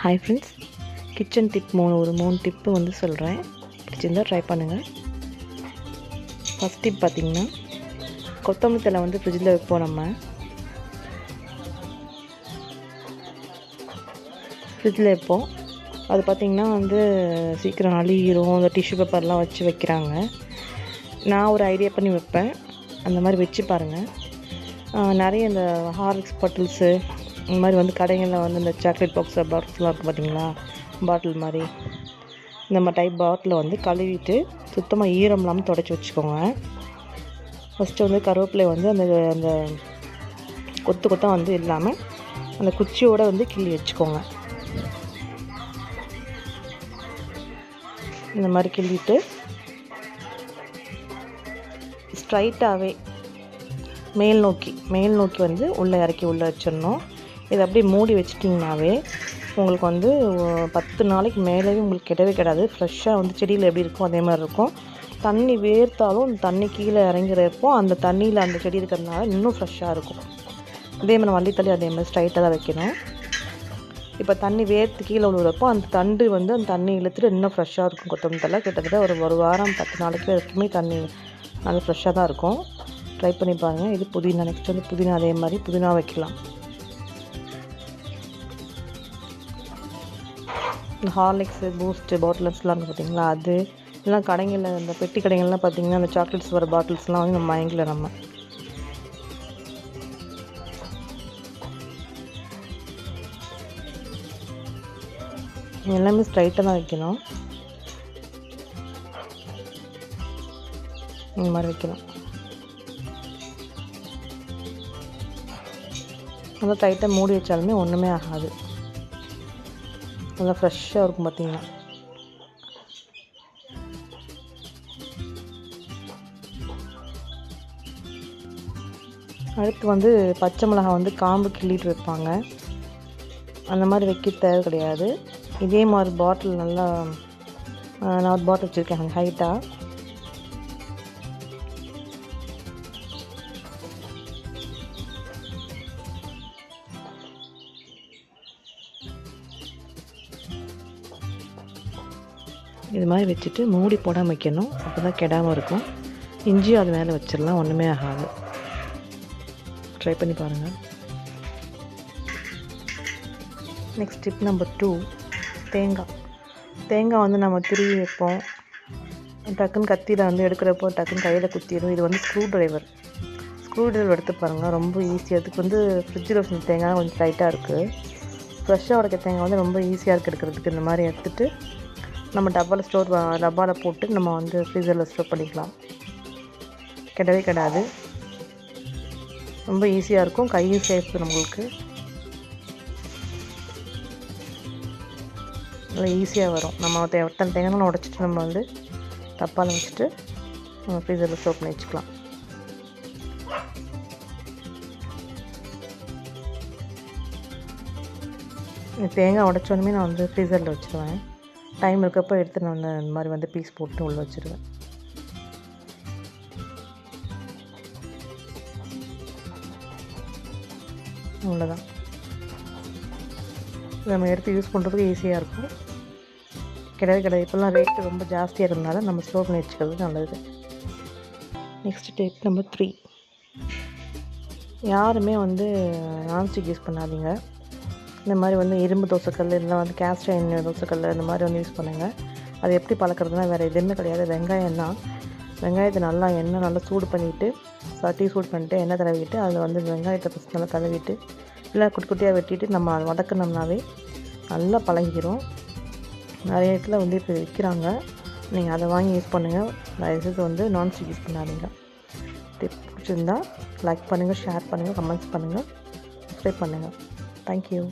Hi friends, kitchen tip ஒரு 3 tip வந்து சொல்கிறேன். பிடிச்சிருந்தால் ட்ரை பண்ணுங்கள். ஃபஸ்ட் டிப் பார்த்திங்கன்னா, கொத்தமல்லி தழை வந்து ஃப்ரிட்ஜில் வைப்போம். நம்ம ஃப்ரிட்ஜில் வைப்போம். அது பார்த்திங்கன்னா வந்து சீக்கிரம் அழுகிரும். அந்த டிஷ்யூ பேப்பர்லாம் வச்சு வைக்கிறாங்க. நான் ஒரு ஐடியா பண்ணி வைப்பேன். அந்த மாதிரி வச்சு பாருங்கள். நிறைய இந்த ஹார்லிக்ஸ் பாட்டில்ஸு இந்த மாதிரி வந்து கடைகளில் வந்து இந்த சாக்லேட் பாக்ஸ்லாம் இருக்குது பார்த்திங்களா, பாட்டில் மாதிரி. இந்த மாதிரி டைப் பாட்டிலை வந்து கழுவிட்டு சுத்தமாக ஈரம் இல்லாமல் துடைச்சி வச்சுக்கோங்க. ஃபஸ்ட்டு வந்து கருவேப்பிலை வந்து அந்த அந்த கொத்தாக வந்து இல்லாமல் அந்த குச்சியோடு வந்து கிள்ளி வச்சுக்கோங்க. இந்த மாதிரி கிள்ளிட்டு ஸ்ட்ரைட்டாகவே மேல் நோக்கி வந்து உள்ளே இறக்கி உள்ளே வச்சிடணும். இதை அப்படியே மூடி வச்சிட்டிங்கனாவே உங்களுக்கு வந்து 10 நாளைக்கு மேலேயே உங்களுக்கு கெடவே ஃப்ரெஷ்ஷாக வந்து செடியில் எப்படி இருக்கும் அதே மாதிரி இருக்கும். தண்ணி வேர்த்தாலும் அந்த தண்ணி கீழே இறங்கிறப்போ அந்த தண்ணியில் அந்த செடி இருக்கிறதுனால இன்னும் ஃப்ரெஷ்ஷாக இருக்கும். அதே மாதிரி வள்ளித்தள்ளி அதே மாதிரி ஸ்ட்ரைட்டாக தான் வைக்கணும். இப்போ தண்ணி வேர்த்து கீழே விழுகிறப்போ அந்த தண்டு வந்து அந்த தண்ணி இழுத்துட்டு இன்னும் ஃப்ரெஷ்ஷாக இருக்கும். கொத்தமல்லி தழை கிட்டத்தட்ட ஒரு வாரம் 10 நாளைக்கு வரைக்குமே தண்ணி நல்லா ஃப்ரெஷ்ஷாக தான் இருக்கும். ட்ரை பண்ணி பாருங்கள். இது புதினா. நெக்ஸ்ட் வந்து புதினா. அதே மாதிரி புதினா வைக்கலாம். இந்த ஹார்லிக்ஸு பூஸ்ட்டு பாட்டில்ஸ்லாம் இருக்குது பார்த்திங்களா, அது இதெல்லாம் கடைகளில் இந்த பெட்டி கடைகள்லாம் பார்த்திங்கன்னா அந்த சாக்லேட்ஸ் வர பாட்டில்ஸ்லாம் வந்து நம்ம வாங்கிக்கல. நம்ம எல்லாமே ஸ்ட்ரைட்டாக தான் வைக்கணும். இந்த மாதிரி வைக்கணும். நல்லா டைட்டாக மூடி வச்சாலுமே ஒன்றுமே ஆகாது. நல்லா ஃப்ரெஷ்ஷாக இருக்கும் பார்த்திங்கன்னா. அடுத்து வந்து பச்சை மிளகாய் வந்து காம்பு கிள்ளிட்டு வைப்பாங்க. அந்த மாதிரி வைக்க தேவை கிடையாது. இதே மாதிரி பாட்டில் நல்லா நான் ஒரு பாட்டில் வச்சுருக்கேன் ஹைட்டாக. இது மாதிரி வச்சுட்டு மூடி போடாமல் வைக்கணும். அப்போ தான் கெடாமல் இருக்கும். இஞ்சி அது மேலே வச்சிடலாம், ஒன்றுமே ஆகாது. ட்ரை பண்ணி பாருங்கள். நெக்ஸ்ட் டிப் நம்பர் 2, தேங்காய் வந்து நம்ம திருவி வைப்போம். டக்குன்னு கத்தியில் வந்து எடுக்கிறப்போ டக்குன்னு கையில் குத்திடும். இது வந்து ஸ்க்ரூ ட்ரைவர் எடுத்து பாருங்கள். ரொம்ப ஈஸியாக. அதுக்கு வந்து ஃப்ரிட்ஜில் வச்சு தேங்காய் கொஞ்சம் டைட்டாக இருக்குது. ஃப்ரெஷ்ஷாக உடைக்க தேங்காய் வந்து ரொம்ப ஈஸியாக இருக்குது எடுக்கிறதுக்கு. இந்த மாதிரி எடுத்துகிட்டு நம்ம டப்பாவில் போட்டு நம்ம வந்து ஃப்ரீசரில் ஸ்டோர் பண்ணிக்கலாம். கெடாது. ரொம்ப ஈஸியாக இருக்கும். கையும் சேஃப் நம்மளுக்கு. நல்லா ஈஸியாக வரும். நம்ம எத்தனை தேங்காய் உடைச்சிட்டு நம்ம வந்து டப்பாவில் வச்சுட்டு நம்ம ஃப்ரீசரில் ஸ்டோர் பண்ணி வச்சுக்கலாம். தேங்காய் உடைச்சோடனே நான் வந்து ஃப்ரீசரில் வச்சுருவேன். டைம் இருக்கப்போ எடுத்து நான் இந்த மாதிரி வந்து பீஸ் போட்டு உள்ளே வச்சுருவேன். அவ்வளோதான். நம்ம எடுத்து யூஸ் பண்ணுறதுக்கு ஈஸியாக இருக்கும். கிடையாது. இப்போல்லாம் ரேட்டு ரொம்ப ஜாஸ்தியாக இருந்தனால நம்ம ஸ்டோர் பண்ணி வச்சுக்கிறது நல்லது. நெக்ஸ்ட் டிப் நம்பர் 3, யாருமே வந்து நான்ஸ்டிக் யூஸ் பண்ணாதீங்க. இந்த மாதிரி வந்து இரும்பு தோசைக்கல் இல்லைனா வந்து கேஸ்ட் அயர்ன் தோசைக்கல் இந்த மாதிரி வந்து யூஸ் பண்ணுங்கள். அது எப்படி பழக்கிறதுனா வேறு எதுவுமே கிடையாது. வெங்காயத்தை நல்லா எண்ணெய் நல்லா சூடு பண்ணிவிட்டு சூடு பண்ணிவிட்டு எண்ணெய் தடவிட்டு அதில் வந்து வெங்காயத்தை ஃபஸ்ட் நல்லா தடவிட்டு இல்லை குட்டியாக வெட்டிட்டு நம்ம அதை வதக்கினோம்னாவே நல்லா பழகிடும். நிறைய இடத்துல வந்து இப்போ விற்கிறாங்க. நீங்கள் அதை வாங்கி யூஸ் பண்ணுங்கள். தயவுசெய்து வந்து நான்ஸ்டிக் யூஸ் பண்ணாதீங்க. டிப் பிடிச்சிருந்தா லைக் பண்ணுங்கள், ஷேர் பண்ணுங்கள், கமெண்ட்ஸ் பண்ணுங்கள், சப்ஸ்கிரைப் பண்ணுங்கள். Thank you.